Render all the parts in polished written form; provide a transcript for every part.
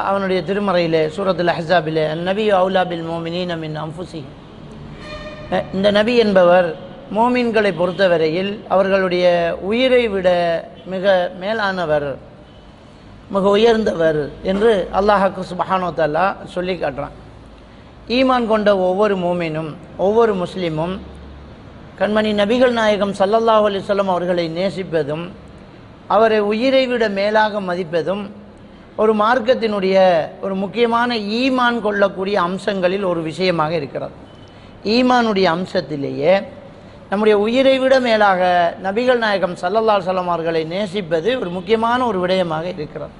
அவனுடைய திருமறையிலே சூரத்துல் அஹ்ஸாபிலே நபி அவுலா பில் மோமினீன மின் அன்ஃபுஸிஹிம், இந்த நபி என்பவர் மோமின்களை பொறுத்தவரையில் அவர்களுடைய உயிரை விட மிக மேலானவர், மிக உயர்ந்தவர் என்று அல்லாஹ் சுப்ஹானஹு வ தஆலா சொல்லி காட்டுறான். ஈமான் கொண்ட ஒவ்வொரு மோமினும் ஒவ்வொரு முஸ்லீமும் கண்மணி நபிகள் நாயகம் ஸல்லல்லாஹு அலைஹி வஸல்லம் அவர்களை நேசிப்பதும் அவரை உயிரை விட மேலாக மதிப்பதும் ஒரு மார்க்கத்தினுடைய ஒரு முக்கியமான ஈமான் கொள்ளக்கூடிய அம்சங்களில் ஒரு விஷயமாக இருக்கிறது. ஈமானுடைய அம்சத்திலேயே நம்முடைய உயிரை விட மேலாக நபிகள் நாயகம் ஸல்லல்லாஹு அலைஹி வஸல்லம் அவர்களை நேசிப்பது ஒரு முக்கியமான ஒரு விடயமாக இருக்கிறது.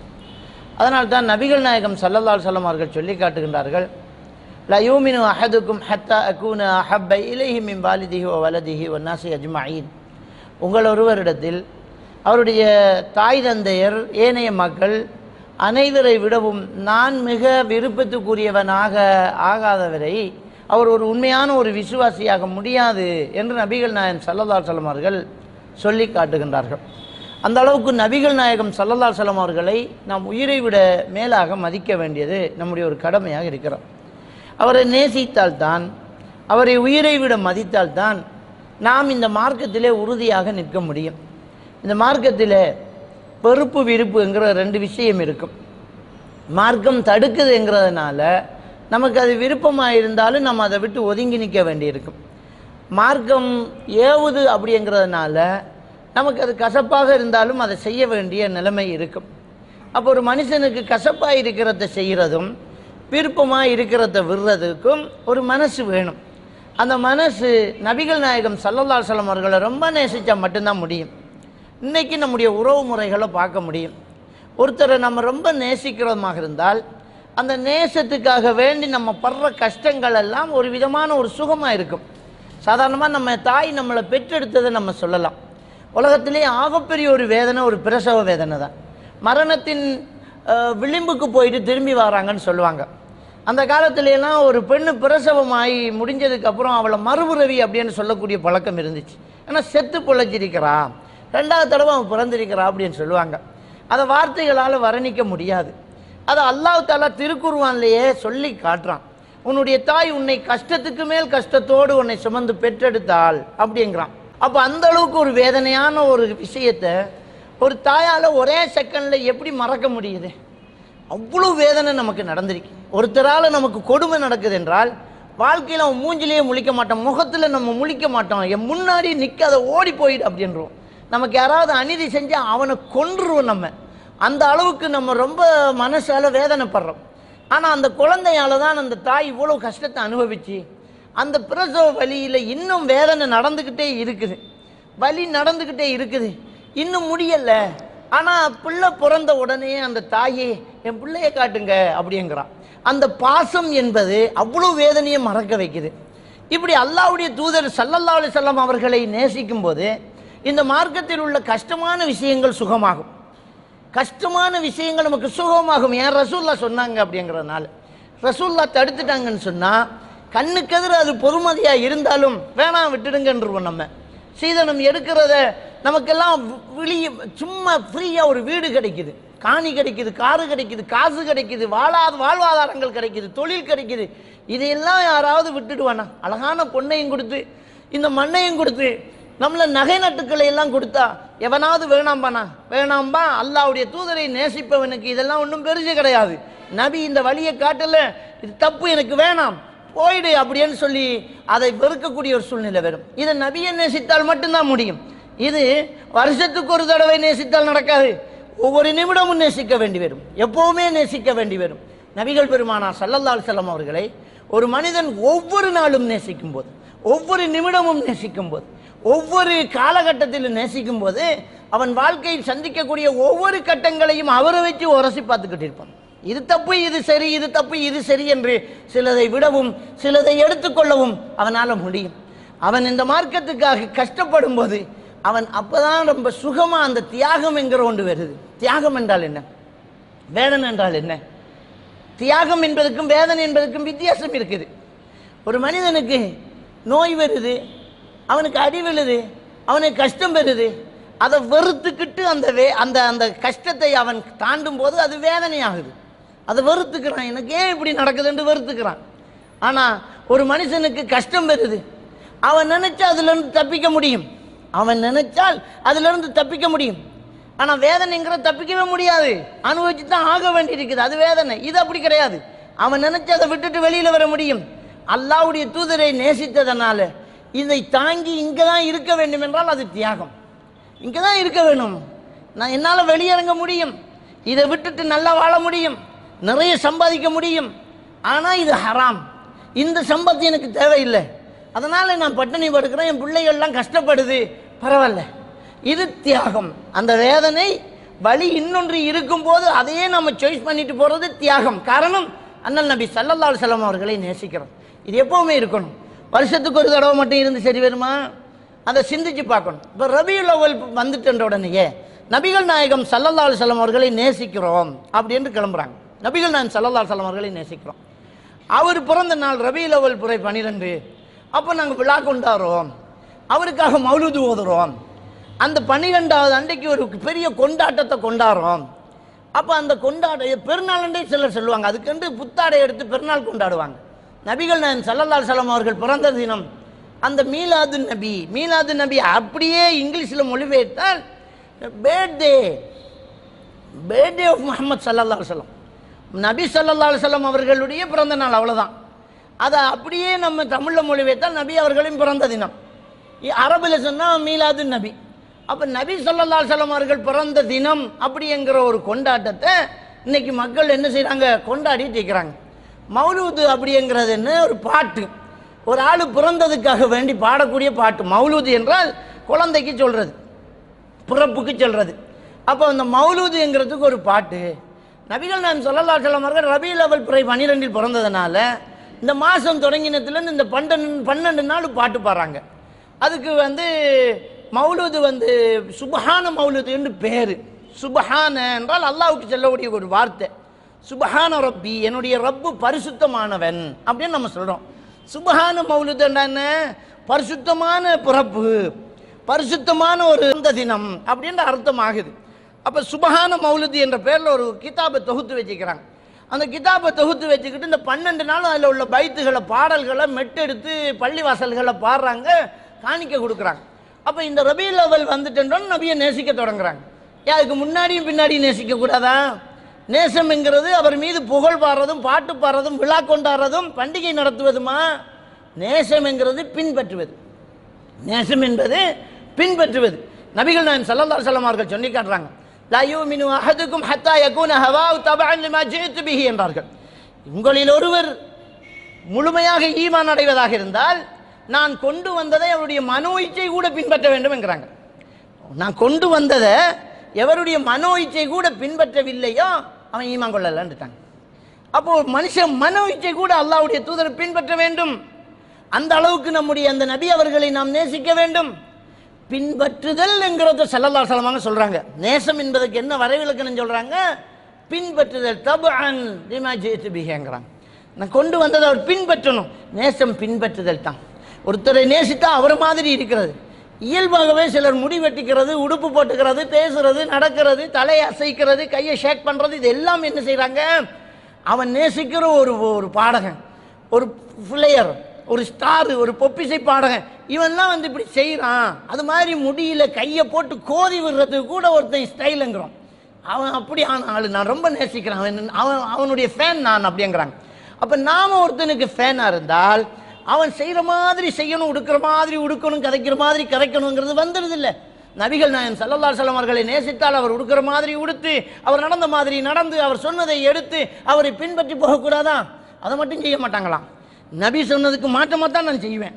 அதனால்தான் நபிகள் நாயகம் ஸல்லல்லாஹு அலைஹி வஸல்லம் அவர்கள் சொல்லி காட்டுகின்றார்கள், லா யூமினு அஹதுக்கும் ஹத்தா அகூன அஹப்ப இலைஹி மின் வாலிதிஹி வ வலதிஹி வன்னாஸி அஜ்மஈன். உங்கள் ஒருவரிடத்தில் அவருடைய தாய் தந்தையர் ஏனைய மக்கள் அனைவரை விடவும் நான் மிக விருப்பத்துக்குரியவனாக ஆகாதவரை அவர் ஒரு உண்மையான ஒரு விசுவாசியாக முடியாது என்று நபிகள் நாயகம் ஸல்லல்லாஹு அலைஹி வஸல்லம் அவர்கள் சொல்லி காட்டுகின்றார்கள். அந்த அளவுக்கு நபிகள் நாயகம் ஸல்லல்லாஹு அலைஹி வஸல்லம் அவர்களை நாம் உயிரை விட மேலாக மதிக்க வேண்டியது நம்முடைய ஒரு கடமையாக இருக்கிறது. அவரை நேசித்தால்தான், அவரை உயிரை விட மதித்தால்தான் நாம் இந்த மார்க்கத்திலே உறுதியாக நிற்க முடியும். இந்த மார்க்கத்தில் வெறுப்பு விருப்புங்கிற ரெண்டு விஷயம் இருக்கும். மார்க்கம் தடுக்குதுங்கிறதுனால நமக்கு அது விருப்பமாக இருந்தாலும் நம்ம அதை விட்டு ஒதுங்கி நிற்க வேண்டியிருக்கும். மார்க்கம் ஏவுது அப்படிங்கிறதுனால நமக்கு அது கசப்பாக இருந்தாலும் அதை செய்ய வேண்டிய நிலைமை இருக்கும். அப்போ ஒரு மனுஷனுக்கு கசப்பாக இருக்கிறத செய்கிறதும் விருப்பமாக இருக்கிறத விடுறதுக்கும் ஒரு மனசு வேணும். அந்த மனசு நபிகள் நாயகம் ஸல்லல்லாஹு அலைஹி வஸல்லம் அவர்களை ரொம்ப நேசித்தா மட்டும்தான் முடியும். இன்றைக்கி நம்முடைய உறவு முறைகளை பார்க்க முடியும். ஒருத்தரை நம்ம ரொம்ப நேசிக்கிறதாக இருந்தால் அந்த நேசத்துக்காக வேண்டி நம்ம படுற கஷ்டங்கள் எல்லாம் ஒரு விதமான ஒரு சுகமாக இருக்கும். சாதாரணமாக நம்ம தாய் நம்மளை பெற்றெடுத்ததை நம்ம சொல்லலாம். உலகத்திலேயே ஆகப்பெரிய ஒரு வேதனை ஒரு பிரசவ வேதனை தான். மரணத்தின் விளிம்புக்கு போயிட்டு திரும்பி வராங்கன்னு சொல்லுவாங்க. அந்த காலத்துலலாம் ஒரு பெண்ணு பிரசவமாகி முடிஞ்சதுக்கப்புறம் அவளை மறுபுறவி அப்படின்னு சொல்லக்கூடிய பழக்கம் இருந்துச்சு. ஏன்னா செத்து பொழைச்சிருக்கிறா, ரெண்டாவது தடவை அவன் பிறந்திருக்கிறா அப்படின்னு சொல்லுவாங்க. அதை வார்த்தைகளால் வர்ணிக்க முடியாது. அதை அல்லாஹ் தஆலா திருக்குர்ஆன்லேயே சொல்லி காட்டுறான். உன்னுடைய தாய் உன்னை கஷ்டத்துக்கு மேல் கஷ்டத்தோடு உன்னை சுமந்து பெற்றெடுத்தாள் அப்படிங்கிறான். அப்போ அந்த அளவுக்கு ஒரு வேதனையான ஒரு விஷயத்தை ஒரு தாயால் ஒரே செகண்டில் எப்படி மறக்க முடியுது? அவ்வளோ வேதனை நமக்கு நடந்திருக்கு. ஒருத்தரால் நமக்கு கொடுமை நடக்குது என்றால் வாழ்க்கையில் அவன் மூஞ்சிலேயே முழிக்க மாட்டான், முகத்தில் நம்ம முழிக்க மாட்டோம், என் முன்னாடி நிற்காத ஓடி போயிடு அப்படின்றோம். நமக்கு யாராவது அநீதி செஞ்சால் அவனை கொன்றுருவோம். நம்ம அந்த அளவுக்கு நம்ம ரொம்ப மனசால் வேதனைப்படுறோம். ஆனால் அந்த குழந்தையால் தான் அந்த தாய் இவ்வளோ கஷ்டத்தை அனுபவிச்சு அந்த பிரசவ வலியில் இன்னும் வேதனை நடந்துக்கிட்டே இருக்குது, வலி நடந்துக்கிட்டே இருக்குது, இன்னும் முடியலை. ஆனால் பிள்ளை பிறந்த உடனே அந்த தாயே என் பிள்ளையை காட்டுங்க அப்படிங்கிறான். அந்த பாசம் என்பது அவ்வளோ வேதனையை மறக்க வைக்குது. இப்படி அல்லாஹ்வுடைய தூதர் ஸல்லல்லாஹு அலைஹி வஸல்லம் அவர்களை நேசிக்கும் போது இந்த மார்க்கத்தில் உள்ள கஷ்டமான விஷயங்கள் சுகமாகும், கஷ்டமான விஷயங்கள் நமக்கு சுகமாகும். ஏன் ரசூல்லா சொன்னாங்க அப்படிங்கிறதுனால. ரசூல்லா தடுத்துட்டாங்கன்னு சொன்னால் கண்ணுக்கெதிர அது பொறுமதியாக இருந்தாலும் வேணாம் விட்டுடுங்கன்றுவோம். நம்ம சீதனம் எடுக்கிறத நமக்கெல்லாம் சும்மா ஃப்ரீயாக ஒரு வீடு கிடைக்குது, காணி கிடைக்குது, காரு கிடைக்குது, காசு கிடைக்குது, வாழ்வாதாரங்கள் கிடைக்குது, தொழில் கிடைக்குது. இதையெல்லாம் யாராவது விட்டுடுவானா? அழகான பொண்ணையும் கொடுத்து இந்த மண்ணையும் கொடுத்து நம்மளை நகை நட்டுக்களை எல்லாம் கொடுத்தா எவனாவது வேணாம்பானா? வேணாம்பா. அல்லாஹ்வுடைய தூதரை நேசிப்பவனுக்கு இதெல்லாம் ஒன்றும் பெருசு கிடையாது. நபி இந்த வழியை காட்டல, இது தப்பு, எனக்கு வேணாம், போயிடு அப்படின்னு சொல்லி அதை வெறுக்கக்கூடிய ஒரு சூழ்நிலை வரும். இதை நபியை நேசித்தால் மட்டும்தான் முடியும். இது வருஷத்துக்கு ஒரு தடவை நேசித்தால் நடக்காது. ஒவ்வொரு நிமிடமும் நேசிக்க வேண்டி வரும், எப்போவுமே நேசிக்க வேண்டி வரும். நபிகள் பெருமானார் ஸல்லல்லாஹு அலைஹி வஸல்லம் அவர்களை ஒரு மனிதன் ஒவ்வொரு நாளும் நேசிக்கும் போது, ஒவ்வொரு நிமிடமும் நேசிக்கும் போது, ஒவ்வொரு காலகட்டத்திலும் நேசிக்கும் போது அவன் வாழ்க்கையில் சந்திக்கக்கூடிய ஒவ்வொரு கட்டங்களையும் அவரை வச்சு உரசி பார்த்துக்கிட்டு இருப்பான். இது தப்பு, இது சரி, இது தப்பு, இது சரி என்று சிலதை விடவும் சிலதை எடுத்துக்கொள்ளவும் அவனால் முடியும். அவன் இந்த மார்க்கத்துக்காக கஷ்டப்படும் போது அவன் அப்போதான் ரொம்ப சுகமாக அந்த தியாகம் என்கிற ஒன்று வருது. தியாகம் என்றால் என்ன, வேதனை என்றால் என்ன? தியாகம் என்பதற்கும் வேதனை என்பதற்கும் வித்தியாசம் இருக்குது. ஒரு மனிதனுக்கு நோய் வருது, அவனுக்கு அடி விழுது, அவனுக்கு கஷ்டம் வருது, அதை வெறுத்துக்கிட்டு அந்த அந்த கஷ்டத்தை அவன் தாண்டும் போது அது வேதனையாகுது. அதை வெறுத்துக்கிறான். எனக்கு ஏன் இப்படி நடக்குதுன்னு வெறுத்துக்கிறான். ஆனால் ஒரு மனுஷனுக்கு கஷ்டம் வருது, அவன் நினைச்சா அதுலேருந்து தப்பிக்க முடியும். அவன் நினைச்சால் அதிலிருந்து தப்பிக்க முடியும். ஆனால் வேதனைங்கிற தப்பிக்கவே முடியாது, அனுபவிச்சு தான் ஆக வேண்டி இருக்குது. அது வேதனை. இது அப்படி கிடையாது. அவன் நினைச்சு அதை விட்டுட்டு வெளியில் வர முடியும். அல்லாஹ்வுடைய தூதரை நேசித்ததனால இதை தாங்கி இங்கே தான் இருக்க வேண்டும் என்றால் அது தியாகம். இங்கே தான் இருக்க வேணும். நான் என்னால் வெளியிறங்க முடியும், இதை விட்டுட்டு நல்லா வாழ முடியும், நிறைய சம்பாதிக்க முடியும். ஆனால் இது ஹராம், இந்த சம்பத்து எனக்கு தேவையில்லை, அதனால் நான் பட்டினி படுக்கிறேன், என் பிள்ளைகள்லாம் கஷ்டப்படுது, பரவாயில்ல. இது தியாகம். அந்த வேதனை வழி இன்னொன்று இருக்கும்போது அதையே நம்ம சாய்ஸ் பண்ணிட்டு போகிறது தியாகம். காரணம், அண்ணல் நபி ஸல்லல்லாஹு அலைஹி வஸல்லம் அவர்களை நேசிக்கிறோம். இது எப்போவுமே இருக்கணும். வருஷத்துக்கு ஒரு தடவை மட்டும் இருந்து சரி வருமா? அதை சிந்திச்சு பார்க்கணும். இப்போ ரபியுல் அவ்வல் வந்துட்டுன்ற உடனேயே நபிகள் நாயகம் ஸல்லல்லாஹு அலைஹி வஸல்லம் அவர்களை நேசிக்கிறோம் அப்படின்னு கிளம்புறாங்க. நபிகள் நாயகம் ஸல்லல்லாஹு அலைஹி வஸல்லம் அவர்களை நேசிக்கிறோம். அவர் பிறந்த நாள் ரபியுல் அவ்வல் புரை 12. அப்போ நாங்கள் விழா கொண்டாடுறோம், அவருக்காக மௌலூது ஓதுறோம். அந்த 12வது அன்றைக்கு ஒரு பெரிய கொண்டாட்டத்தை கொண்டாடுறோம். அப்போ அந்த பெருநாள் அண்டே சிலர் சொல்லுவாங்க, அதுக்கென்று புத்தாடை எடுத்து பெருநாள் கொண்டாடுவாங்க. நபிகள் நாயகம் ஸல்லல்லாஹு அலைஹி வஸல்லம் அவர்கள் பிறந்த தினம் அந்த மீலாது நபி அப்படியே இங்கிலீஷில் மொழிபெயர்த்தால் பேர்தே ஆஃப் முஹம்மது ஸல்லல்லாஹு அலைஹி வஸல்லம், நபி ஸல்லல்லாஹு அலைஹி வஸல்லம் அவர்களுடைய பிறந்த நாள், அவ்வளோதான். அதை அப்படியே நம்ம தமிழில் மொழிபெயர்த்தால் நபி அவர்களின் பிறந்த தினம். அரபில் சொன்னால் மீலாது நபி. அப்போ நபி ஸல்லல்லாஹு அலைஹி வஸல்லம் அவர்கள் பிறந்த தினம் அப்படிங்கிற ஒரு கொண்டாட்டத்தை இன்னைக்கு மக்கள் என்ன செய்கிறாங்க, கொண்டாடிட்டு இருக்கிறாங்க. மௌலூது அப்படிங்கிறது என்ன, ஒரு பாட்டு, ஒரு ஆள் பிறந்ததுக்காக வேண்டி பாடக்கூடிய பாட்டு. மௌலூது என்றால் குழந்தைக்கு சொல்கிறது, பிறப்புக்கு சொல்கிறது. அப்போ அந்த மௌலூதுங்கிறதுக்கு ஒரு பாட்டு. நபிகள் நாயகம் ஸல்லல்லாஹு அலைஹி வஸல்லம் அவர்கள் ரபியுல் அவ்வல் பிறை 12 பிறந்ததுனால இந்த மாதம் தொடங்கினத்துலேருந்து இந்த 12 நாள் பாட்டு பாடுறாங்க. அதுக்கு மௌலூது சுபஹான மௌலூது என்று பேர். சுபஹான என்றால் அல்லாஹ்வுக்கு சொல்லக்கூடிய ஒரு வார்த்தை. சுபஹான ரப்பி, என்னுடைய ரப்பு பரிசுத்தமானவன் அப்படின்னு நம்ம சொல்கிறோம். சுபஹான மௌலூது என்ன, பரிசுத்தமான பிறப்பு, பரிசுத்தமான ஒரு தினம் அப்படின்ற அர்த்தம் ஆகுது. அப்போ சுபஹான மௌலூது என்ற பேரில் ஒரு கிதாபை தொகுத்து வச்சுக்கிறாங்க. அந்த கிதாபை தொகுத்து வச்சுக்கிட்டு இந்த 12 நாளும் அதில் உள்ள பைத்துகளை, பாடல்களை மெட்டெடுத்து பள்ளிவாசல்களை பாடுறாங்க, காணிக்க கொடுக்குறாங்க. அப்போ இந்த ரபியுல் அவ்வல் வந்துட்டோன்னு நபியை நேசிக்க தொடங்குறாங்க. அதுக்கு முன்னாடியும் பின்னாடியும் நேசிக்க கூடாதா? நேசம் என்கிறது அவர் மீது புகழ் பாடுறதும், பாட்டு பாடுறதும், விழா கொண்டாடுறதும், பண்டிகை நடத்துவதுமா? நேசம் என்கிறது பின்பற்றுவது. நேசம் என்பது பின்பற்றுவது. நபிகள் நாயகம் ஸல்லல்லாஹு அலைஹி வஸல்லம் அவர்கள் சொல்லி காட்டுறாங்க, லா யூமினு அஹதுக்கும் ஹத்தா யகூன ஹவாஹு தபஅன் லிமா ஜிஅது பிஹி என்றார்கள். உங்களில் ஒருவர் முழுமையாக ஈமான் அடைவதாக இருந்தால் நான் கொண்டு வந்ததை அவருடைய மனோ இச்சை கூட பின்பற்ற வேண்டும் என்கிறாங்க. நான் கொண்டு வந்ததை எவருடைய மனோ இச்சை கூட பின்பற்றவில்லையோ அவன் ஈமான் கொள்ளலன்னுட்டாங்க. அப்போ மனுஷன் மனோ இச்சை கூட அல்லாஹ்வுடைய தூதரை பின்பற்ற வேண்டும். அந்த அளவுக்கு நம்முடைய அந்த நபி அவர்களை நாம் நேசிக்க வேண்டும். பின்பற்றுதல் என்கிறத ஸல்லல்லாஹு அலைஹி வஸல்லம் சொல்றாங்க. நேசம் என்பதற்கு என்ன வரைவிலக்கணம் சொல்றாங்க? பின்பற்றுதல். தபஅன் லிமா ஜிஅது பிஹிங்கிறாங்க. நான் கொண்டு வந்ததை அவர் பின்பற்றணும். நேசம் பின்பற்றுதல் தான். ஒருத்தரை நேசித்தா அவர் மாதிரி இருக்கிறது. இயல்பாகவே சிலர் முடி வெட்டிக்கிறது, உடுப்பு போட்டுக்கிறது, பேசுறது, நடக்கிறது, தலையை அசைக்கிறது, கையை ஷேக் பண்ணுறது, இது எல்லாம் என்ன செய்கிறாங்க? அவன் நேசிக்கிற ஒரு பாடகன், ஒரு பிளேயர், ஒரு ஸ்டாரு, ஒரு பொப்பிசை பாடகன், இவன்லாம் இப்படி செய்கிறான். அது மாதிரி முடியல கையை போட்டு கோதி விடுறதுக்கு கூட ஒருத்தன் ஸ்டைலுங்கிறோம். அவன் அப்படி ஆள், நான் ரொம்ப நேசிக்கிறேன், அவனுடைய ஃபேன் நான் அப்படிங்கிறாங்க. அப்போ நாம் ஒருத்தனுக்கு ஃபேனாக இருந்தால் அவன் செய்கிற மாதிரி செய்யணும், உடுக்கிற மாதிரி உடுக்கணும், கதைக்கிற மாதிரி கதைக்கணுங்கிறது வந்துடுது இல்லை. நபிகள் நாயகம் ஸல்லல்லாஹு அலைஹி வஸல்லம் அவர்களை நேசித்தால் அவர் உடுக்கிற மாதிரி உடுத்து, அவர் நடந்த மாதிரி நடந்து, அவர் சொன்னதை எடுத்து அவரை பின்பற்றி போகக்கூடாதா? அதை மட்டும் செய்ய மாட்டாங்களாம். நபி சொன்னதுக்கு மாற்றமாக தான் நான் செய்வேன்.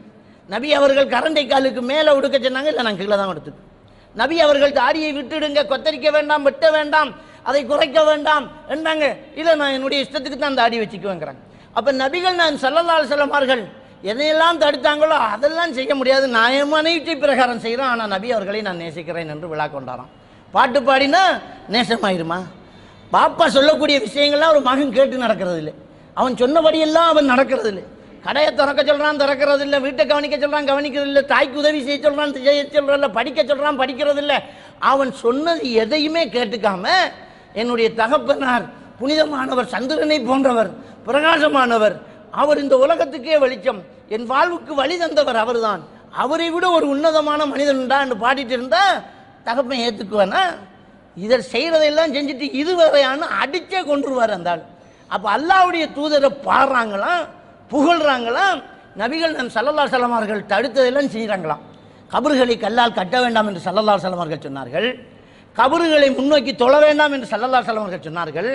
நபி அவர்கள் கரண்டை காலுக்கு மேலே உடுக்க சொன்னாங்க, இல்லை நான் கீழே தான் எடுத்துட்டு. நபி அவர்கள் தாடியை விட்டுடுங்க, கொத்தரிக்க வேண்டாம், வெட்ட வேண்டாம், அதை குறைக்க வேண்டாம் என்றாங்க. இல்லை நான் என்னுடைய இஷ்டத்துக்கு தான் தாடி வச்சுக்குவேங்கிறாங்க. அப்போ நபிகள் நாயகம் ஸல்லல்லாஹு அலைஹி வஸல்லம் அவர்கள் எதையெல்லாம் தடுத்தாங்களோ அதெல்லாம் செய்ய முடியாது, நான் மனைவி பிரகாரம் செய்கிறோம், ஆனால் நபி அவர்களை நான் நேசிக்கிறேன் என்று விழா கொண்டாராம். பாட்டு பாடினா நேசமாயிருமா? பாப்பா சொல்லக்கூடிய விஷயங்கள்லாம் ஒரு மகன் கேட்டு நடக்கிறது இல்லை, அவன் சொன்னபடியெல்லாம் அவன் நடக்கிறது இல்லை. கடையை திறக்க சொல்கிறான், திறக்கிறது இல்லை. வீட்டை கவனிக்க சொல்கிறான், கவனிக்கிறது இல்லை. தாய்க்கு உதவி செய்ய சொல்கிறான், செய்ய சொல்கிறதில்ல. படிக்க சொல்கிறான், படிக்கிறது இல்லை. அவன் சொன்னது எதையுமே கேட்டுக்காம என்னுடைய தகப்பனார் புனிதமானவர், சந்திரனை போன்றவர், பிரகாசமானவர், அவர் இந்த உலகத்துக்கே வெளிச்சம், என் வாழ்வுக்கு வழி தந்தவர் அவர்தான், அவரை விட ஒரு உன்னதமான மனிதன் என்று பாடிட்டு இருந்தா தகப்பன் ஏற்றுக்குவானா? இதை செய்கிறதையெல்லாம் செஞ்சுட்டு இதுவரையான அடிச்சே கொண்டுருவார் அந்த ஆள். அப்போ அல்லாஹ்வுடைய தூதரை பாடுறாங்களாம், புகழ்றாங்களாம். நபிகள் நம் ஸல்லல்லாஹு அலைஹி வஸல்லம் அவர்கள் தடுத்ததெல்லாம் செய்கிறாங்களாம். கபறுகளை கல்லால் கட்ட வேண்டாம் என்று ஸல்லல்லாஹு அலைஹி வஸல்லம் அவர்கள் சொன்னார்கள். கபறுகளை முன்னோக்கி தொழ வேண்டாம் என்று ஸல்லல்லாஹு அலைஹி வஸல்லம் அவர்கள் சொன்னார்கள்.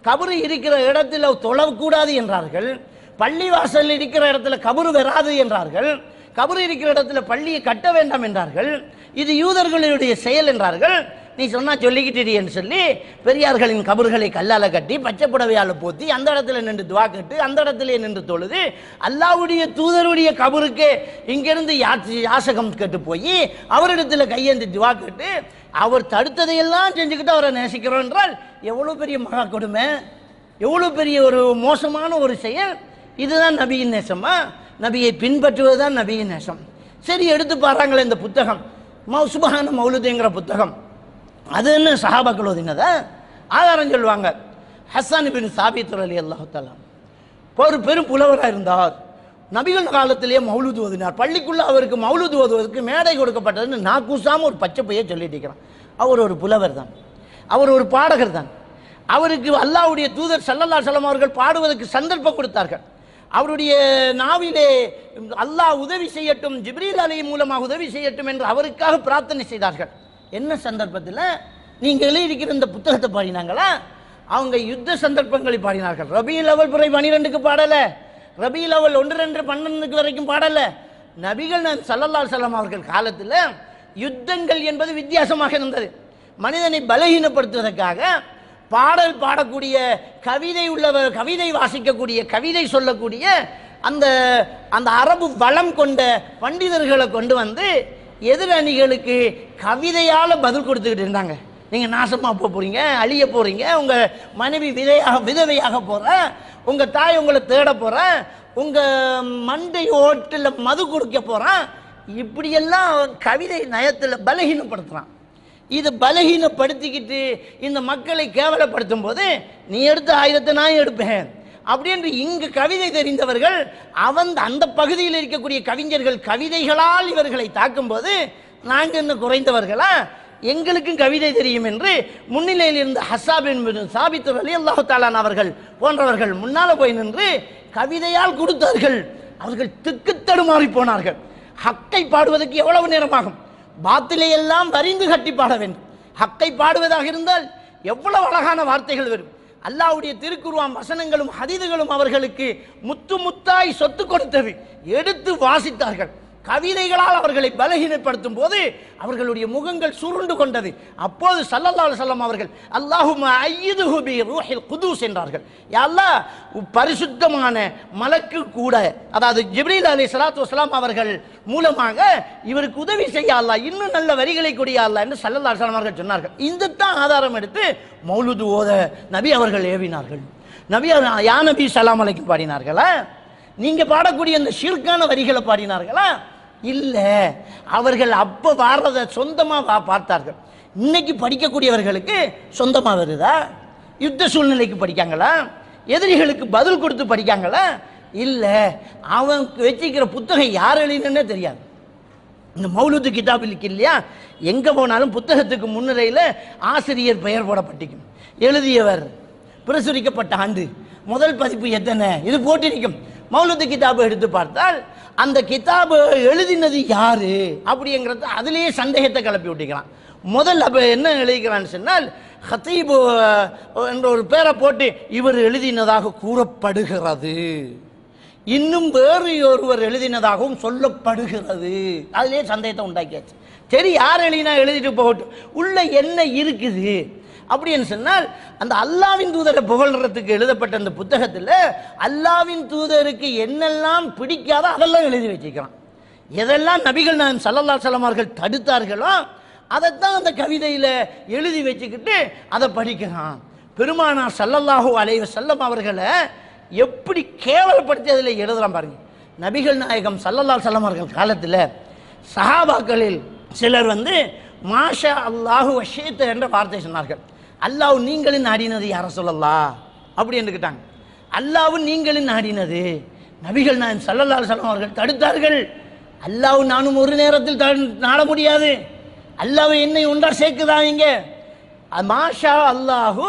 கபறு இருக்கிற இடத்துல தொழக்கூடாது என்றார்கள். பள்ளிவாசல் இருக்கிற இடத்துல கபறு வராது என்றார்கள். கபறு இருக்கிற இடத்துல பள்ளியை கட்ட வேண்டாம் என்றார்கள். இது யூதர்களுடைய செயல் என்றார்கள். நீ சொன்னா சொல்லிக்கிட்டேன்னு சொல்லி பெரியார்களின் கபறுகளை கல்லால கட்டி பச்சை புடவையால் போத்தி அந்த இடத்துல நின்று துவா கட்டு அந்த இடத்துல நின்று தொழுது அல்லாஹ்வுடைய தூதருடைய கபருக்கு இங்கிருந்து யாசகம் கேட்டு போய் அவரிடத்துல கையேந்தி துவா கட்டு அவர் தடுத்ததையெல்லாம் செஞ்சுக்கிட்டு அவரை நேசிக்கிறோம் என்றால் எவ்வளோ பெரிய மகா கொடுமை, எவ்வளோ பெரிய ஒரு மோசமான ஒரு செயல். இதுதான் நபியின் நேசமா? நபியை பின்பற்றுவதுதான் நபியின் நேசம். சரி, எடுத்து பாருங்களேன் இந்த புத்தகம் சுபஹான மௌலூதுங்கிற புத்தகம். அது என்ன சஹாபாக்கள் ஓதினதா? ஆதாரம் சொல்லுவாங்க. ஹஸ்ஸான் பின் சாபித் ரலியல்லாஹு தஆலா ஒரு பெரும் புலவராக இருந்தார். நபிகள் காலத்திலேயே மௌலூது ஓதினார். பள்ளிக்குள்ள அவருக்கு மௌலூது ஓதுவதற்கு மேடை கொடுக்கப்பட்டதுன்னு நாக்கூசாம ஒரு பச்சை பையை சொல்லிட்டு இருக்கிறான். அவர் ஒரு புலவர் தான், அவர் ஒரு பாடகர் தான். அவருக்கு அல்லாஹ்வுடைய தூதர் ஸல்லல்லாஹு அலைஹி வஸல்லம் அவர்கள் பாடுவதற்கு சந்தர்ப்பம் கொடுத்தார்கள். அவருடைய நாவிலே அல்லாஹ் உதவி செய்யட்டும், ஜிப்ரீல் அலை மூலமாக உதவி செய்யட்டும் என்று அவருக்காக பிரார்த்தனை செய்தார்கள். என்ன சந்தர்ப்பத்தில்? நீங்கள் எழுதியிருக்கிற இந்த புத்தகத்தை பாடினாங்களா? அவங்க யுத்த சந்தர்ப்பங்களை பாடினார்கள். ரபியுல் அவல் பிறை 12க்கு பாடலை, ரபியுல் அவல் 1, 2, 12 வரைக்கும் பாடலை. நபிகள் ஸல்லல்லாஹு அலைஹி வஸல்லம் அவர்கள் காலத்தில் யுத்தங்கள் என்பது வித்தியாசமாக இருந்தது. மனிதனை பலகீனப்படுத்துவதற்காக பாடல் பாடக்கூடிய, கவிதை உள்ளவர், கவிதை வாசிக்கக்கூடிய, கவிதை சொல்லக்கூடிய அந்த அந்த அரபு வளம் கொண்ட பண்டிதர்களை கொண்டு வந்து எதிரணிகளுக்கு கவிதையால் பதில் கொடுத்துக்கிட்டு இருந்தாங்க. நீங்கள் நாசமாக போகிறீங்க, அழிய போகிறீங்க, உங்கள் மனைவி விதவையாக போகிற, உங்கள் தாய் உங்களை தேட போகிற, உங்கள் மண்டை ஓட்டில் மது குடிக்க போகிறான், இப்படியெல்லாம் கவிதை நயத்தில் பலகீனப்படுத்துகிறான். இது பலகீனப்படுத்திக்கிட்டு இந்த மக்களை கேவலப்படுத்தும் போது நீ எடுத்த ஆயுதத்தை நான் எடுப்பேன் அப்படின்று இங்கு கவிதை தெரிந்தவர்கள் அந்த பகுதியில் இருக்கக்கூடிய கவிஞர்கள் கவிதைகளால் இவர்களை தாக்கும் போது நாங்கள் இன்னும் குறைந்தவர்களா, எங்களுக்கும் கவிதை தெரியும் என்று முன்னிலையில் இருந்த ஹஸ்ஸான் பின் சாபித் ரலியல்லாஹு தஆலா அவர்கள் போன்றவர்கள் முன்னால் போய் நின்று கவிதையால் கொடுத்தார்கள். அவர்கள் திக்கு தடுமாறி போனார்கள். ஹக்கை பாடுவதற்கு எவ்வளவு நேரமாகும்? பாத்திலை எல்லாம் வரிந்து கட்டி பாட வேண்டும். ஹக்கை பாடுவதாக இருந்தால் எவ்வளவு அழகான வார்த்தைகள் வரும். அல்லாஹ்வுடைய திருக்குர்ஆன் வசனங்களும் ஹதீதுகளும் அவர்களுக்கு முத்து முத்தாய் சொத்து கொடுத்தது. எடுத்து வாசித்தார்கள். கவிதைகளால் அவர்களை பலகீனப்படுத்தும் போது அவர்களுடைய முகங்கள் சுருண்டு கொண்டது. அப்போது ஸல்லல்லாஹு அலைஹி வஸல்லம் அவர்கள் அல்லாஹும்ம அய்யிதுஹு பி ரூஹில் குதூஸ் என்றார்கள். யா அல்லாஹ், பரிசுத்தமான மலக்கு கூட, அதாவது ஜிப்ரீல் அலைஹிஸ்ஸலாத்து வஸலாம் அவர்கள் மூலமாக இவருக்கு உதவி செய்ய அல்லாஹ், இன்னும் நல்ல வரிகளை கொடியா அல்லாஹ் என்று ஸல்லல்லாஹு அலைஹி வஸல்லம் அவர்கள் சொன்னார்கள். இந்த தான் ஆதாரம் எடுத்து மௌலூது ஓத நபி அவர்கள் ஏவினார்கள். நபி யா நபி ஸலாம் அலைக்கும் பாடினார்களா? நீங்க பாடக்கூடிய அந்த ஷிர்கான வரிகளை பாடினார்களா? இல்லை, அவர்கள் அப்போ வாரதை சொந்தமாக பார்த்தார்கள். இன்னைக்கு படிக்கக்கூடியவர்களுக்கு சொந்தமாக வருதா? யுத்த சூழ்நிலைக்கு படிக்காங்களா? எதிரிகளுக்கு பதில் கொடுத்து படிக்காங்களா? இல்லை, அவன் வச்சிக்கிற புத்தகம் யார் எழுதினே தெரியாது. இந்த மௌலூது கிதாப் இருக்கு இல்லையா, எங்கே போனாலும் புத்தகத்துக்கு முன்னுரையில் ஆசிரியர் பெயர் போடப்பட்டிருக்கும், எழுதியவர், பிரசுரிக்கப்பட்ட ஆண்டு, முதல் பதிப்பு எத்தனை, இது போட்டிருக்கும். மௌலூது கிதாபை எடுத்து பார்த்தால் அந்த கிதாபு எழுதினது யாரு அப்படிங்கிறது அதிலேயே சந்தேகத்தை கிளப்பி விட்டுக்கிறான். முதல் அப்போ என்ன எழுதிக்கிறான்னு சொன்னால், ஹத்தீபு என்ற ஒரு பேரை போட்டு இவர் எழுதினதாக கூறப்படுகிறது, இன்னும் வேறு ஒருவர் எழுதினதாகவும் சொல்லப்படுகிறது. அதிலே சந்தேகத்தை உண்டாக்கியாச்சு. சரி, யார் எழுதினா எழுதிட்டு போகட்டும், உள்ள என்ன இருக்குது அப்படின்னு சொன்னால், அந்த அல்லாவின் தூதரை புகழ்றதுக்கு எழுதப்பட்ட அந்த புத்தகத்தில் அல்லாவின் தூதருக்கு என்னெல்லாம் பிடிக்காதோ அதெல்லாம் எழுதி வச்சுக்கிறான். எதெல்லாம் நபிகள் நாயகம் ஸல்லல்லாஹு அலைஹி வஸல்லம் அவர்கள் தடுத்தார்களோ அதைத்தான் அந்த கவிதையில் எழுதி வச்சுக்கிட்டு அதை படிக்கிறான். பெருமானார் ஸல்லல்லாஹு அலைஹி வஸல்லம் அவர்களை எப்படி கேவலப்படுத்தி அதில் எழுதுறான் பாருங்க. நபிகள் நாயகம் ஸல்லல்லாஹு அலைஹி வஸல்லம் அவர்கள் காலத்தில் சஹாபாக்களில் சிலர் மாஷா அல்லாஹு வஷீத் என்ற வார்த்தை சொன்னார்கள். அல்லாஹ் நீங்களும் நாடினது யார சொல்லலாம் அப்படி என்றுக்கிட்டாங்க. அல்லாவும் நீங்களும் நாடினது. நபிகள் நாயகம் ஸல்லல்லாஹு அலைஹி வஸல்லம் அவர்கள் தடுத்தார்கள். அல்லாவும் நானும் ஒரு நேரத்தில் நாட முடியாது. அல்லாவை என்னை ஒன்றா சேர்க்குதாங்க. மாஷா அல்லாஹு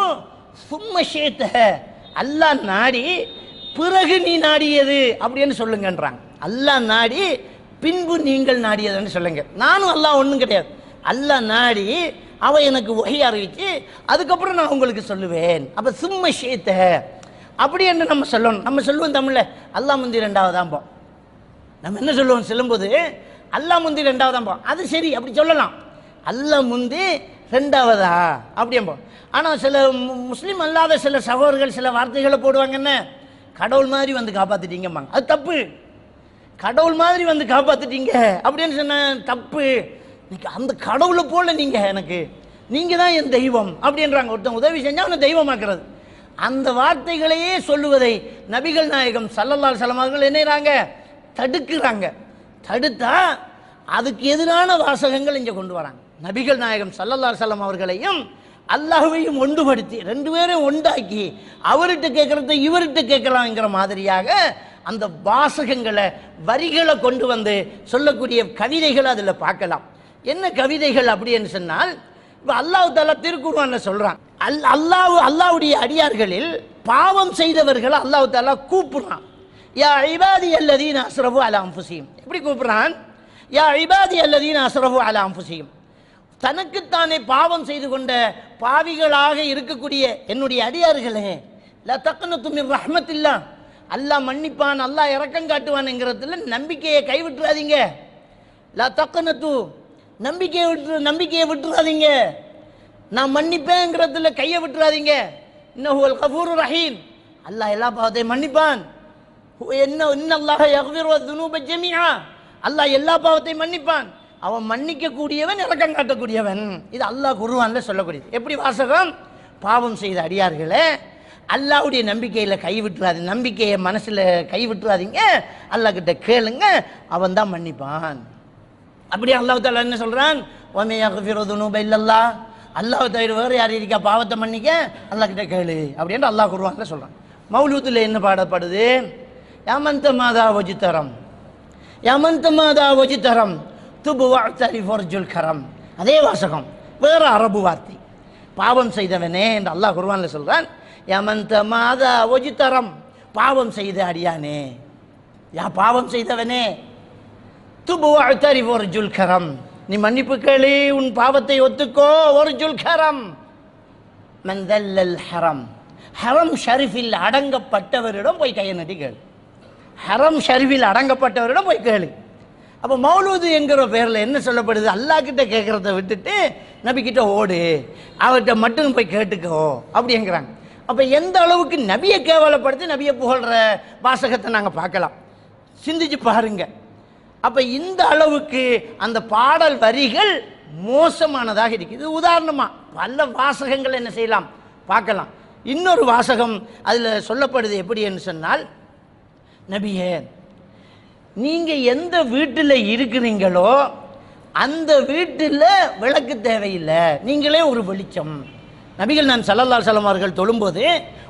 சும்ம ஷேத்த, அல்லாஹ் நாடி பிறகு நீ நாடியது அப்படின்னு சொல்லுங்கன்றாங்க. அல்லாஹ் நாடி பின்பு நீங்கள் நாடியதுன்னு சொல்லுங்க. நானும் அல்லாஹ் ஒன்றும் கிடையாது. அல்லாஹ் நாடி அவ எனக்கு வஹி அறிவிச்சு அதுக்கப்புறம் நான் உங்களுக்கு சொல்லுவேன். அப்போ சும்ம ஷேத்த அப்படி என்று நம்ம சொல்லணும். நம்ம சொல்லுவோம் தமிழில் அல்லாஹ் முந்தி ரெண்டாவதாம் போ. நம்ம என்ன சொல்லுவோம் சொல்லும்போது அல்லாஹ் முந்தி ரெண்டாவதாம் போ. அது சரி, அப்படி சொல்லலாம். அல்லாஹ் முந்தி ரெண்டாவதா அப்படியம்போ. ஆனால் சில முஸ்லீம் அல்லாத சில சகோதரர்கள் சில வார்த்தைகளை போடுவாங்க. என்ன கடவுள் மாதிரி வந்து காப்பாற்றிட்டீங்கம்பாங்க. அது தப்பு. கடவுள் மாதிரி வந்து காப்பாற்றிட்டீங்க அப்படின்னு சொன்ன தப்பு. அந்த கடவுளை போல நீங்கள் தான் என் தெய்வம் அப்படின்றாங்க. ஒருத்தன் உதவி செஞ்சால் அவனை தெய்வமாக்குறது. அந்த வார்த்தைகளையே சொல்லுவதை நபிகள் நாயகம் ஸல்லல்லாஹு அலைஹி வஸல்லம் அவர்கள் என்னறாங்க தடுக்கிறாங்க. தடுத்தா அதுக்கு எதிரான வாசகங்கள் இங்கே கொண்டு வராங்க. நபிகள் நாயகம் ஸல்லல்லாஹு அலைஹி வஸல்லம் அவர்களையும் அல்லாஹ்வையும் ஒன்றுபடுத்தி ரெண்டு பேரையும் ஒன்றாக்கி அவர்கிட்ட கேட்கறத இவர்கிட்ட கேட்கலாங்கிற மாதிரியாக அந்த வாசகங்களை வரிகளை கொண்டு வந்து சொல்லக்கூடிய கவிதைகளை அதில் பார்க்கலாம். என்ன கவிதைகள் அப்படின்னு சொன்னால், இப்போ அல்லாஹ் தஆலா திருக்குர்ஆன்ல சொல்றான். அல்லாஹ்வுடைய அடியார்களில் பாவம் செய்தவர்களை அல்லாஹ் தஆலா கூப்பிடுறான். யா இபாதி அல்லதீன அஸ்ரஃபு அலா அன்ஃபுஸிஹிம். எப்படி கூப்பிடுறான்? யா இபாதி அல்லதீன அஸ்ரஃபு அலா அன்ஃபுஸிஹிம். தனக்குத்தானே பாவம் செய்து கொண்ட பாவிகளாக இருக்கக்கூடிய என்னுடைய அடியார்களே, லா தக்னது மின் ரஹ்மத்தில்லாஹ், அல்லாஹ் மன்னிப்பான், அல்லாஹ் இரக்கம் காட்டுவான்ங்கிறதுல நம்பிக்கையை கைவிட்டுறாதீங்க. லா தக்னது, நம்பிக்கையை விட்டுறாதீங்க. நான் மன்னிப்பேங்கிறதுல கையை விட்டுறாதீங்க. இன்னஹுல் கஃபூர் ரஹீம், அல்லாஹ் எல்லா பாவத்தையும் மன்னிப்பான். இன்னல்லாஹ யக்ஃபிரு ذுனூப ஜமீஆ, அல்லாஹ் எல்லா பாவத்தையும் மன்னிப்பான். அவன் மன்னிக்க கூடியவன், இரக்கம் காட்டக்கூடியவன். இது அல்லாஹ் குர்ஆன்ல சொல்லக்கூடியது. எப்படி வாசகம்? பாவம் செய்த அடியார்களே, அல்லாஹ்வுடைய நம்பிக்கையில் கைவிட்டுறாதீங்க, நம்பிக்கையை மனசில் கைவிட்டுறாதீங்க, அல்லாஹ் கிட்ட கேளுங்க, அவன் தான் மன்னிப்பான். அப்படியே அல்லாஹ் தஆலா என்ன சொல்றான்? வமே யக்ஃபிரு ذுனூப இல்லல்லாஹ், அல்லாஹ் தவிர வேறு யார் இருக்கா பாவத்தை மன்னிக்க? அல்லாஹ் கிட்ட கேளு அப்படின்னு அல்லாஹ் குர்ஆன்ல சொல்றான். மௌலூத்தில் என்ன பாடப்படுது? யமன்த மாதா வஜ்தரம், யமன்த மாதா வஜ்தரம் துபு வஅதரி ஃபர்ஜுல் கரம். அதே வாசகம், வேற அரபு வார்த்தை. பாவம் செய்தவனே என்று அல்லாஹ் குர்ஆன்ல சொல்றான். யமன்த மாதா வஜ்தரம், பாவம் செய்த அடியானே, யா பாவம் செய்தவனே, துபு வஅதரி ஃபர்ஜுல் கரம், நீ மன்னிப்பு கேளு, உன் பாவத்தை ஒத்துக்கோ. வர்ஜுல் கரம் மன் தல்லல் ஹரம், ஹரம் ஷரீஃபில் அடங்கப்பட்டவரிடம் போய் கையை நட்டி கேளு. ஹரம் ஷரீஃபில் அடங்கப்பட்டவரிடம் போய் கேளு. அப்போ மௌலூது என்கிற பேரில் என்ன சொல்லப்படுது? அல்லாஹ் கிட்ட கேட்குறத விட்டுட்டு நபிக்கிட்ட ஓடு, அவர்கிட்ட மட்டும் போய் கேட்டுக்கோ அப்படிங்கிறாங்க. அப்போ எந்த அளவுக்கு நபியை கேவலப்படுத்தி நபியை புகழ்கிற வாசகத்தை நாங்கள் பார்க்கலாம். சிந்திச்சு பாருங்க. அப்போ இந்த அளவுக்கு அந்த பாடல் வரிகள் மோசமானதாக இருக்குது. இது உதாரணமாக பல வாசகங்கள் என்ன செய்யலாம் பார்க்கலாம். இன்னொரு வாசகம் அதில் சொல்லப்படுது எப்படி என்று சொன்னால், நபியே நீங்கள் எந்த வீட்டில் இருக்கிறீங்களோ அந்த வீட்டில் விளக்கு தேவையில்லை, நீங்களே ஒரு வெளிச்சம். நபிகள் நான் ஸல்லல்லாஹு அலைஹி வஸல்லம் அவர்கள் தொழும்போது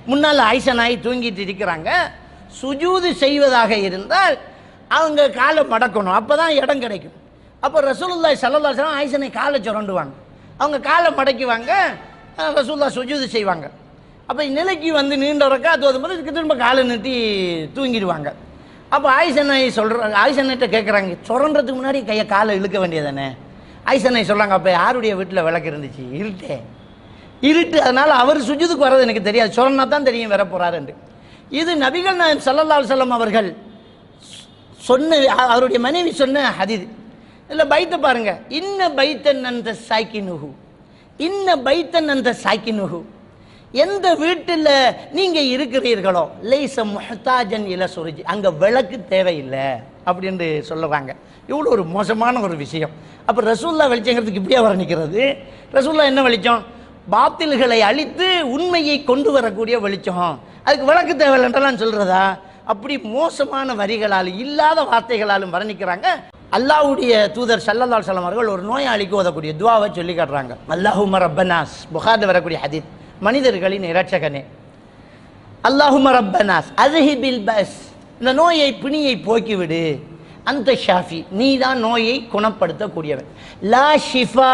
முன்னால் ஆயிஷா நாய் தூங்கிட்டு இருக்கிறாங்க. சுஜூது செய்வதாக இருந்தால் அவங்க காலை மடக்கணும், அப்போ தான் இடம் கிடைக்கும். அப்போ ரசூலுல்லாஹி ஸல்லல்லாஹு அலைஹி வஸல்லம் ஆயிஷா நாய் காலை சுரண்டுவாங்க, அவங்க காலை மடக்குவாங்க, ரசூலுல்லாஹ் சுஜூது செய்வாங்க. அப்போ நிலைக்கு வந்து நீண்ட ரக்காத் ஓதும்போது திரும்ப காலை நீட்டி தூங்கிடுவாங்க. அப்போ ஆயிஷா நாய் சொல்கிறாங்க, ஆயிஷா நாய்கிட்ட கேட்குறாங்க, சுரண்டுறதுக்கு முன்னாடி கையை காலை இழுக்க வேண்டியதானே? ஆயிஷா நாய் சொல்கிறாங்க, அப்போ யாருடைய வீட்டில் விளக்கு இருந்துச்சு? இருட்டு, அதனால் அவர் சுஜூதுக்கு வர்றது எனக்கு தெரியாது, சுரண்டா தான் தெரியும் வர போகிறாருன்னு. இது நபிகள் நாயகம் ஸல்லல்லாஹு அலைஹி வஸல்லம் அவர்கள் சொன்ன, அவருடைய மனைவி சொன்ன ஹதீஸ். இல்லை பைத்தை பாருங்க, இன்ன பைத்தன் அந்த சாய்க்கினுஹு, இன்ன பைத்தன் அந்த சாய்க்கினுஹு, எந்த வீட்டில் நீங்கள் இருக்கிறீர்களோ லைஸ முஹ்தாஜன் இல சுருஜி, அங்கே விளக்கு தேவையில்லை அப்படின்னு சொல்லுவாங்க. இவ்வளோ ஒரு மோசமான ஒரு விஷயம். அப்போ ரசூல்லா வெளிச்சங்கிறதுக்கு இப்படியே வர நிற்கிறது. ரசூல்லா என்ன வெளிச்சம்? பாத்தில்களை அழித்து உண்மையை கொண்டு வரக்கூடிய வெளிச்சம். அதுக்கு விளக்கு தேவையில்லைன்றலாம் சொல்கிறதா? அப்படி மோசமான வரிகளால் இல்லாத வார்த்தைகளாலும் வர்ணிக்கிறாங்க. அல்லாஹ்வுடைய தூதர் ஸல்லல்லாஹு அலைஹி வஸல்லம் அவர்கள் ஒரு நோயாளிக்கு ஓதக்கூடிய துஆவை சொல்லி காட்டுறாங்க. அல்லாஹும்ம ரப்பனாஸ், புகாரில் வரக்கூடிய ஹதீஸ், மனிதர்களின் இரட்சகனே, அல்லாஹும்ம ரப்பனாஸ் அஸ்ஹிபில் பஸ், இந்த நோயை பிணியை போக்கிவிடு. அந்த ஷாஃபி, நீ தான் நோயை குணப்படுத்தக்கூடியவன். லா ஷிஃபா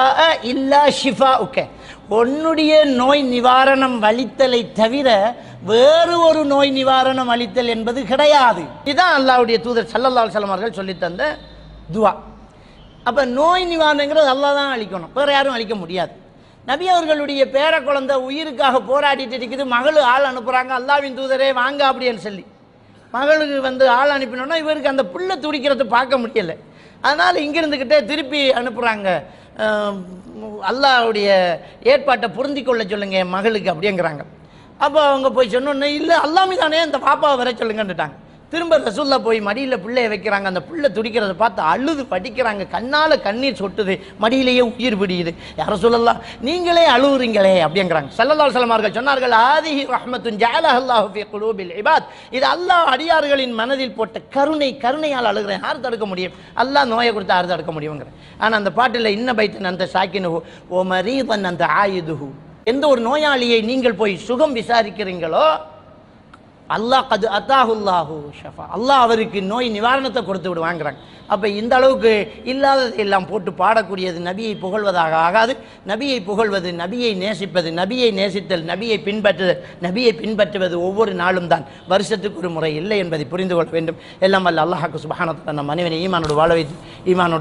இல்லா ஷிஃபா உக்க, உன்னுடைய நோய் நிவாரணம் அளித்தலை தவிர வேறு ஒரு நோய் நிவாரணம் அளித்தல் என்பது கிடையாது. இதுதான் அல்லாஹ்வுடைய தூதர் ஸல்லல்லாஹு அலைஹி வஸல்லம் அவர்கள் சொல்லி தந்த துவா. அப்போ நோய் நிவாரணங்கிறது அல்லாஹ் தான் அளிக்கணும், வேறு யாரும் அளிக்க முடியாது. நபி அவர்களுடைய பேர குழந்தை உயிருக்காக போராடிட்டு இருக்குது, மகள் ஆள் அனுப்புகிறாங்க, அல்லாஹ்வின் தூதரே வாங்க அப்படின்னு சொல்லி. மகளுக்கு ஆள் அனுப்பினோன்னா இவருக்கு அந்த புல்லை துடிக்கிறத பார்க்க முடியலை. அதனால் இங்கிருந்துக்கிட்டே திருப்பி அனுப்புகிறாங்க, அல்லாஹ்வுடைய ஏற்பாட்டை பொருந்தி கொள்ள சொல்லுங்க என் மகளுக்கு அப்படிங்கிறாங்க. அப்போ அவங்க போய் சொன்னோன்னே, இல்லை அல்லாஹ் தானே அந்த பாப்பாவை வர சொல்லுங்கன்னுட்டாங்க. திரும்ப ரசூல்லா போய் மடியில் பிள்ளையை வைக்கிறாங்க. அந்த பிள்ளை துடிக்கிறத பார்த்து அழுது படிக்கிறாங்க, கண்ணால் கண்ணீர் சொட்டுது, மடியிலேயே உயிர் பிடிக்குது. யார சொல்லலாம், நீங்களே அழுவுறீங்களே அப்படிங்கிறாங்க. ஸல்லல்லாஹு அலைஹி வஸல்லம் அவர்கள் சொன்னார்கள், ஆதிஹி ரஹ்மத்துன் ஜஅலஹல்லாஹு ஃபீ குலூபில் இபாத், இது அல்லாஹ் அடியார்களின் மனதில் போட்ட கருணை, கருணையால் அழுகிறேன். யார் தடுக்க முடியும்? அல்லாஹ் நோயை கொடுத்து யார் தடுக்க முடியுங்கிற. ஆனால் அந்த பாட்டில் இன்ன பைத்தன் அந்த சாக்கினுஹு ஓ மரீதன் அந்த ஆயுதுஹு, எந்த ஒரு நோயாளியை நீங்கள் போய் சுகம் விசாரிக்கிறீங்களோ அல்லாஹ் கது அத்தாஹுல்லாஹு ஷஃபா, அல்லாஹ் அவருக்கு நோய் நிவாரணத்தை கொடுத்து விடுவாங்கிறாங்க. அப்போ இந்த அளவுக்கு இல்லாததை எல்லாம் போட்டு பாடக்கூடியது நபியை புகழ்வதாக ஆகாது. நபியை புகழ்வது, நபியை நேசிப்பது, நபியை நேசித்தல், நபியை பின்பற்றுதல், நபியை பின்பற்றுவது ஒவ்வொரு நாளும் தான், வருஷத்துக்கு ஒரு முறை இல்லை என்பதை புரிந்து கொள்ள வேண்டும். எல்லாம் அல்ல அல்லாஹ்வுக்கு சுப்ஹானஹு வ தஆலா நம் அனைவரையும் ஈமானோடு வாழ வைத்து ஈமானோடு